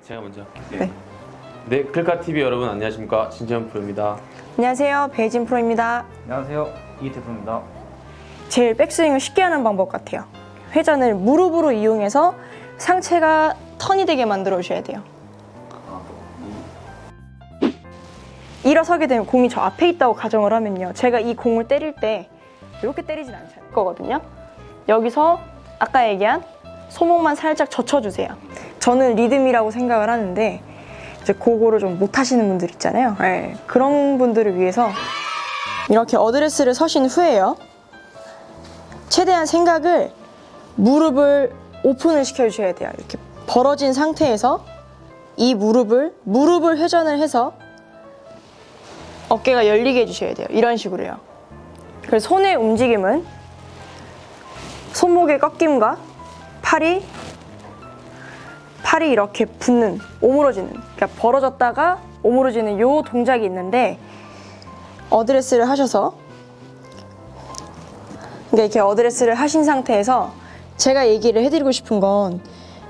제가 먼저 할게요. 네. 네, 클카TV 여러분 안녕하십니까. 진지현 프로입니다. 안녕하세요, 배혜진 프로입니다. 안녕하세요, 이희태 프로입니다. 제일 백스윙을 쉽게 하는 방법 같아요. 회전을 무릎으로 이용해서 상체가 턴이 되게 만들어 주셔야 돼요. 일어서게 되면 공이 저 앞에 있다고 가정을 하면요, 제가 이 공을 때릴 때 이렇게 때리진 않잖아요. 거거든요. 여기서 아까 얘기한 손목만 살짝 젖혀주세요. 저는 리듬이라고 생각을 하는데 이제 그거를 좀 못하시는 분들 있잖아요. 네, 그런 분들을 위해서 이렇게 어드레스를 서신 후에요, 최대한 생각을 무릎을 오픈을 시켜주셔야 돼요. 이렇게 벌어진 상태에서 이 무릎을 회전을 해서 어깨가 열리게 해주셔야 돼요. 이런 식으로요. 그래서 손의 움직임은 손목의 꺾임과 팔이 이렇게 붙는, 오므러지는, 그러니까 벌어졌다가 오므러지는 요 동작이 있는데, 어드레스를 하셔서, 그러니까 이렇게 어드레스를 하신 상태에서 제가 얘기를 해드리고 싶은 건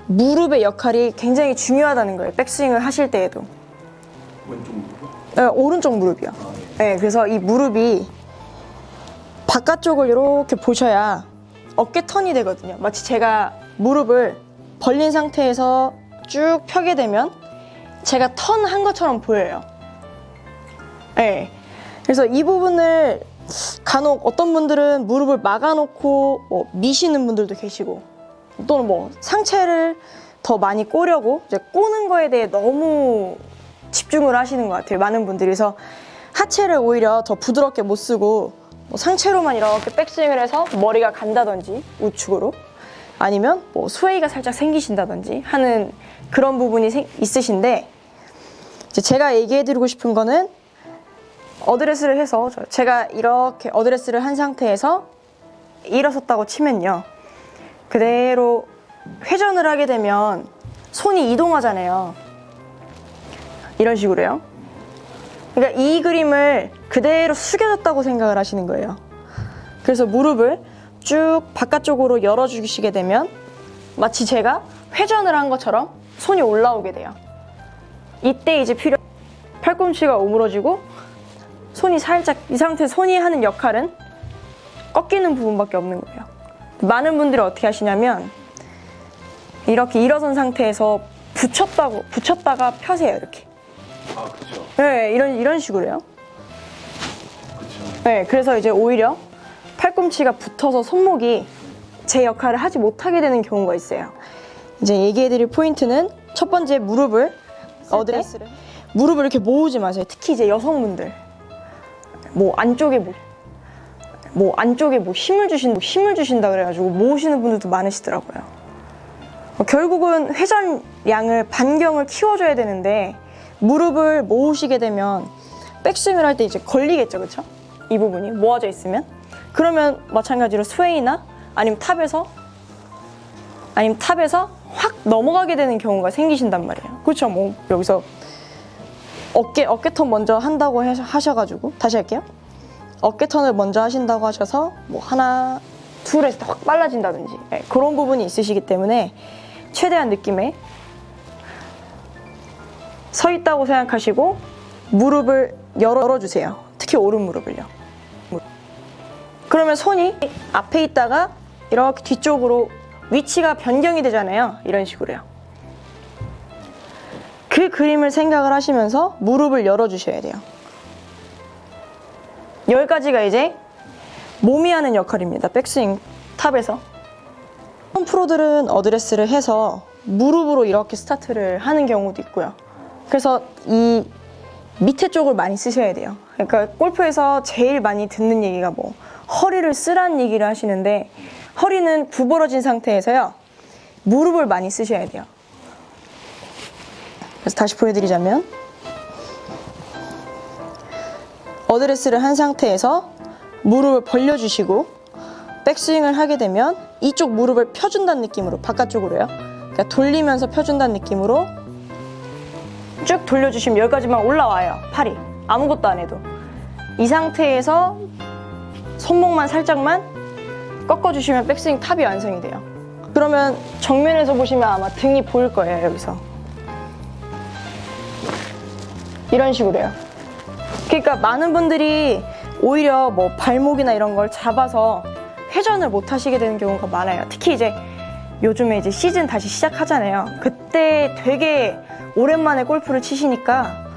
무릎의 역할이 굉장히 중요하다는 거예요. 백스윙을 하실 때에도. 왼쪽 무릎? 네, 오른쪽 무릎이요. 네, 그래서 이 무릎이 바깥쪽을 이렇게 보셔야 어깨 턴이 되거든요. 마치 제가 무릎을 벌린 상태에서 쭉 펴게 되면 제가 턴한 것처럼 보여요. 네. 그래서 이 부분을 간혹 어떤 분들은 무릎을 막아놓고 미시는 분들도 계시고, 또는 상체를 더 많이 꼬려고 이제 꼬는 거에 대해 너무 집중을 하시는 것 같아요, 많은 분들이. 그래서 하체를 오히려 더 부드럽게 못 쓰고 상체로만 이렇게 백스윙을 해서 머리가 간다든지 우측으로, 아니면 스웨이가 살짝 생기신다든지 하는 그런 부분이 있으신데, 이제 제가 얘기해드리고 싶은 거는 어드레스를 해서, 제가 이렇게 어드레스를 한 상태에서 일어섰다고 치면요, 그대로 회전을 하게 되면 손이 이동하잖아요. 이런 식으로요. 그러니까 이 그림을 그대로 숙여졌다고 생각을 하시는 거예요. 그래서 무릎을 쭉 바깥쪽으로 열어주시게 되면 마치 제가 회전을 한 것처럼 손이 올라오게 돼요. 이때 이제 팔꿈치가 오므러지고 손이 살짝, 이 상태에서 손이 하는 역할은 꺾이는 부분밖에 없는 거예요. 많은 분들이 어떻게 하시냐면 이렇게 일어선 상태에서 붙였다가 펴세요, 이렇게. 아, 그죠. 네, 이런 식으로요. 그죠. 네, 그래서 이제 오히려 팔꿈치가 붙어서 손목이 제 역할을 하지 못하게 되는 경우가 있어요. 이제 얘기해드릴 포인트는, 첫 번째, 무릎을 어드레스를 무릎을 이렇게 모으지 마세요. 특히 이제 여성분들 안쪽에 힘을 주신다 그래가지고 모으시는 분들도 많으시더라고요. 결국은 회전량을, 반경을 키워줘야 되는데 무릎을 모으시게 되면 백스윙을 할 때 이제 걸리겠죠, 그렇죠? 이 부분이 모아져 있으면, 그러면 마찬가지로 스웨이나 아니면 탑에서 확 넘어가게 되는 경우가 생기신단 말이에요. 그렇죠? 여기서 어깨 턴 먼저 한다고 하셔가지고, 다시 할게요. 어깨 턴을 먼저 하신다고 하셔서 하나, 둘 했을 때 확 빨라진다든지, 네, 그런 부분이 있으시기 때문에 최대한 느낌에 서 있다고 생각하시고 무릎을 열어주세요. 특히 오른 무릎을요. 그러면 손이 앞에 있다가 이렇게 뒤쪽으로 위치가 변경이 되잖아요. 이런 식으로요. 그 그림을 생각을 하시면서 무릎을 열어주셔야 돼요. 여기까지가 이제 몸이 하는 역할입니다. 백스윙 탑에서. 프로들은 어드레스를 해서 무릎으로 이렇게 스타트를 하는 경우도 있고요. 그래서 이 밑에 쪽을 많이 쓰셔야 돼요. 그러니까 골프에서 제일 많이 듣는 얘기가 허리를 쓰라는 얘기를 하시는데, 허리는 구부러진 상태에서요, 무릎을 많이 쓰셔야 돼요. 그래서 다시 보여드리자면, 어드레스를 한 상태에서 무릎을 벌려주시고 백스윙을 하게 되면 이쪽 무릎을 펴준다는 느낌으로, 바깥쪽으로요, 그러니까 돌리면서 펴준다는 느낌으로 쭉 돌려주시면 여기까지만 올라와요. 팔이 아무것도 안 해도. 이 상태에서 손목만 살짝만 꺾어주시면 백스윙 탑이 완성이 돼요. 그러면 정면에서 보시면 아마 등이 보일 거예요, 여기서. 이런 식으로 해요. 그러니까 많은 분들이 오히려 뭐 발목이나 이런 걸 잡아서 회전을 못 하시게 되는 경우가 많아요. 특히 이제 요즘에 이제 시즌 다시 시작하잖아요. 그때 되게 오랜만에 골프를 치시니까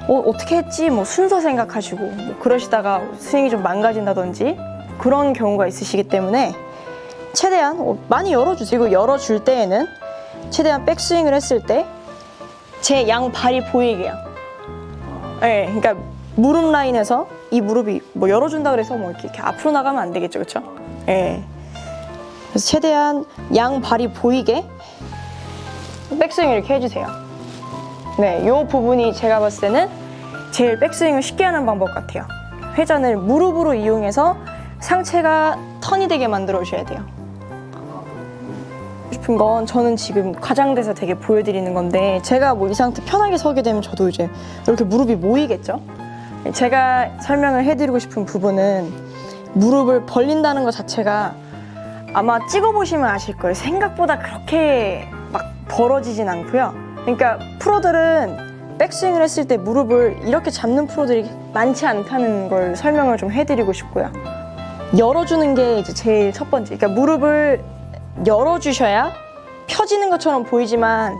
어떻게 했지? 뭐 순서 생각하시고 뭐 그러시다가 스윙이 좀 망가진다든지 그런 경우가 있으시기 때문에 최대한 많이 열어주세요. 그리고 열어줄 때에는 최대한 백스윙을 했을 때 제 양발이 보이게요. 네, 그러니까 무릎 라인에서 이 무릎이 뭐 열어준다 그래서 뭐 이렇게 앞으로 나가면 안 되겠죠, 그렇죠? 네. 그래서 최대한 양발이 보이게 백스윙을 이렇게 해주세요. 네, 이 부분이 제가 봤을 때는 제일 백스윙을 쉽게 하는 방법 같아요. 회전을 무릎으로 이용해서 상체가 턴이 되게 만들어 주셔야 돼요. 싶은 건 저는 지금 과장돼서 되게 보여드리는 건데 제가 뭐 이 상태 편하게 서게 되면 저도 이제 이렇게 무릎이 모이겠죠? 제가 설명을 해드리고 싶은 부분은 무릎을 벌린다는 것 자체가 아마 찍어보시면 아실 거예요. 생각보다 그렇게 막 벌어지진 않고요. 그러니까 프로들은 백스윙을 했을 때 무릎을 이렇게 잡는 프로들이 많지 않다는 걸 설명을 좀 해드리고 싶고요. 열어주는 게 이제 제일 첫 번째. 그러니까 무릎을 열어주셔야 펴지는 것처럼 보이지만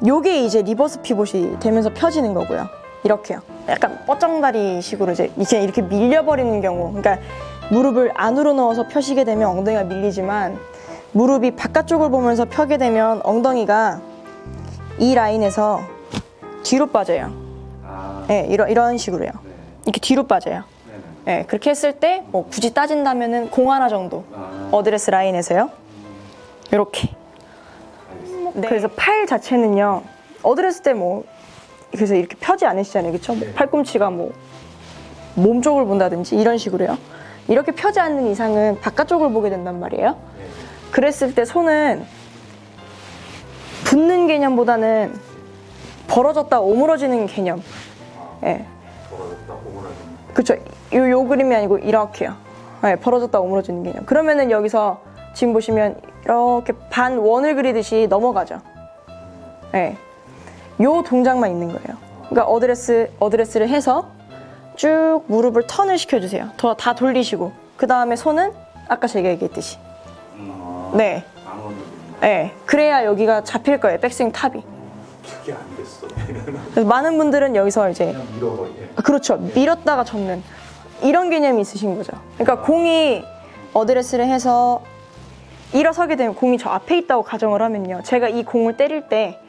요게 이제 리버스 피봇이 되면서 펴지는 거고요. 이렇게요. 약간 뻗정다리 식으로 이제 이렇게 밀려버리는 경우. 그러니까 무릎을 안으로 넣어서 펴시게 되면 엉덩이가 밀리지만 무릎이 바깥쪽을 보면서 펴게 되면 엉덩이가 이 라인에서 뒤로 빠져요. 네, 이런 식으로요. 이렇게 뒤로 빠져요. 네, 그렇게 했을 때 뭐 굳이 따진다면은 공 하나 정도 어드레스 라인에서요. 이렇게. 네. 그래서 팔 자체는요. 어드레스 때 뭐 그래서 이렇게 펴지 않으시잖아요, 그렇죠? 뭐 팔꿈치가 뭐 몸 쪽을 본다든지 이런 식으로요. 이렇게 펴지 않는 이상은 바깥쪽을 보게 된단 말이에요. 그랬을 때 손은 붙는 개념보다는 벌어졌다 오므러지는 개념. 예. 벌어졌다 오므라지는. 그렇죠. 요 그림이 아니고 이렇게요. 네, 벌어졌다 오므러지는 개념. 그러면은 여기서 지금 보시면 이렇게 반 원을 그리듯이 넘어가죠. 네. 요 동작만 있는 거예요. 그러니까 어드레스를 해서 쭉 무릎을 턴을 시켜주세요. 다 돌리시고 그 다음에 손은 아까 제가 얘기했듯이 네. 네. 그래야 여기가 잡힐 거예요. 백스윙 탑이. 그게 안 됐어. 그래서 많은 분들은 여기서 이제 그냥 밀어버리게. 그렇죠. 밀었다가 접는 이런 개념이 있으신 거죠. 그러니까 공이 어드레스를 해서 일어서게 되면 공이 저 앞에 있다고 가정을 하면요. 제가 이 공을 때릴 때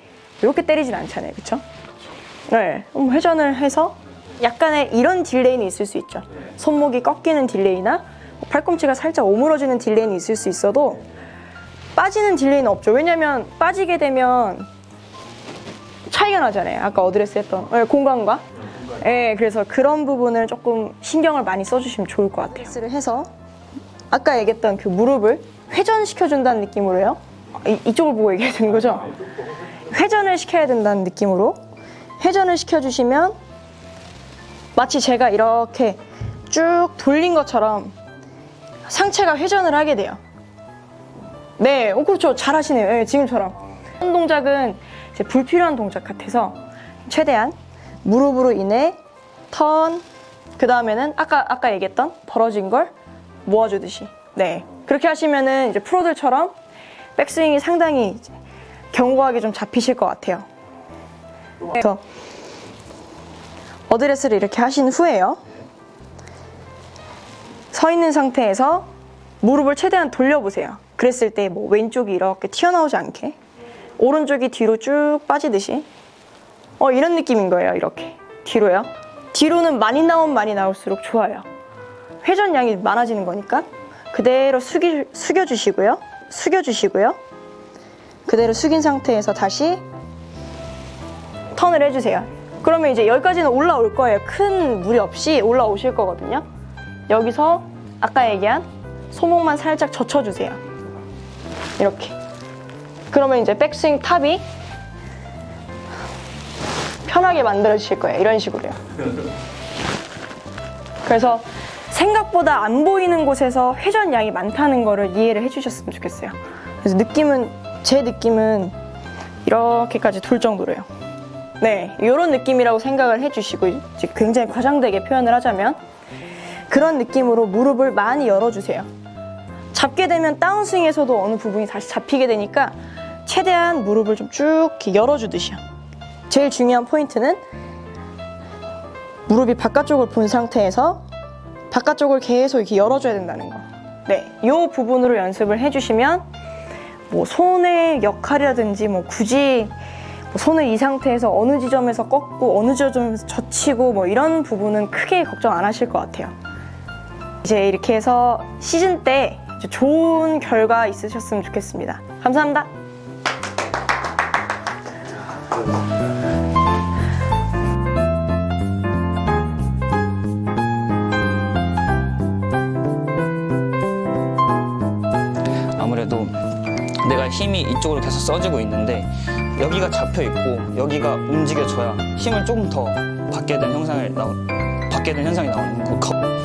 이렇게 때리진 않잖아요. 그렇죠? 네. 회전을 해서 약간의 이런 딜레이는 있을 수 있죠. 손목이 꺾이는 딜레이나 팔꿈치가 살짝 오므러지는 딜레이는 있을 수 있어도 빠지는 딜레이는 없죠. 왜냐면 빠지게 되면 차이가 나잖아요. 아까 어드레스 했던 공간과. 네, 그래서 그런 부분을 조금 신경을 많이 써주시면 좋을 것 같아요. 어드레스를 해서 아까 얘기했던 그 무릎을 회전시켜준다는 느낌으로요. 이쪽을 보고 얘기해야 되는 거죠? 회전을 시켜야 된다는 느낌으로 회전을 시켜주시면 마치 제가 이렇게 쭉 돌린 것처럼 상체가 회전을 하게 돼요. 네, 그렇죠. 잘하시네요. 네, 지금처럼. 이런 동작은 이제 불필요한 동작 같아서 최대한 무릎으로 인해 턴, 그 다음에는 아까 얘기했던 벌어진 걸 모아주듯이. 네, 그렇게 하시면은 이제 프로들처럼 백스윙이 상당히 이제 견고하게 좀 잡히실 것 같아요. 그래서 어드레스를 이렇게 하신 후에요. 서 있는 상태에서 무릎을 최대한 돌려보세요. 그랬을 때 뭐 왼쪽이 이렇게 튀어나오지 않게 오른쪽이 뒤로 쭉 빠지듯이 이런 느낌인 거예요. 이렇게 뒤로요. 뒤로는 많이 나오면 많이 나올수록 좋아요. 회전량이 많아지는 거니까 그대로 숙여주시고요. 그대로 숙인 상태에서 다시 턴을 해주세요. 그러면 이제 여기까지는 올라올 거예요. 큰 무리 없이 올라오실 거거든요. 여기서 아까 얘기한 소목만 살짝 젖혀주세요. 이렇게. 그러면 이제 백스윙 탑이 편하게 만들어지실 거예요. 이런 식으로요. 그래서 생각보다 안 보이는 곳에서 회전량이 많다는 거를 이해를 해주셨으면 좋겠어요. 그래서 제 느낌은 이렇게까지 돌 정도로요. 네, 이런 느낌이라고 생각을 해주시고 이제 굉장히 과장되게 표현을 하자면 그런 느낌으로 무릎을 많이 열어주세요. 잡게 되면 다운스윙에서도 어느 부분이 다시 잡히게 되니까 최대한 무릎을 좀 쭉 열어주듯이요. 제일 중요한 포인트는 무릎이 바깥쪽을 본 상태에서 바깥쪽을 계속 이렇게 열어줘야 된다는 거. 네, 이 부분으로 연습을 해주시면 뭐 손의 역할이라든지 뭐 굳이 손을 이 상태에서 어느 지점에서 꺾고 어느 지점에서 젖히고 뭐 이런 부분은 크게 걱정 안 하실 것 같아요. 이제 이렇게 해서 시즌 때 좋은 결과 있으셨으면 좋겠습니다. 감사합니다. 아무래도 내가 힘이 이쪽으로 계속 써지고 있는데 여기가 잡혀 있고 여기가 움직여줘야 힘을 조금 더 받게 된 현상이 나오는 거.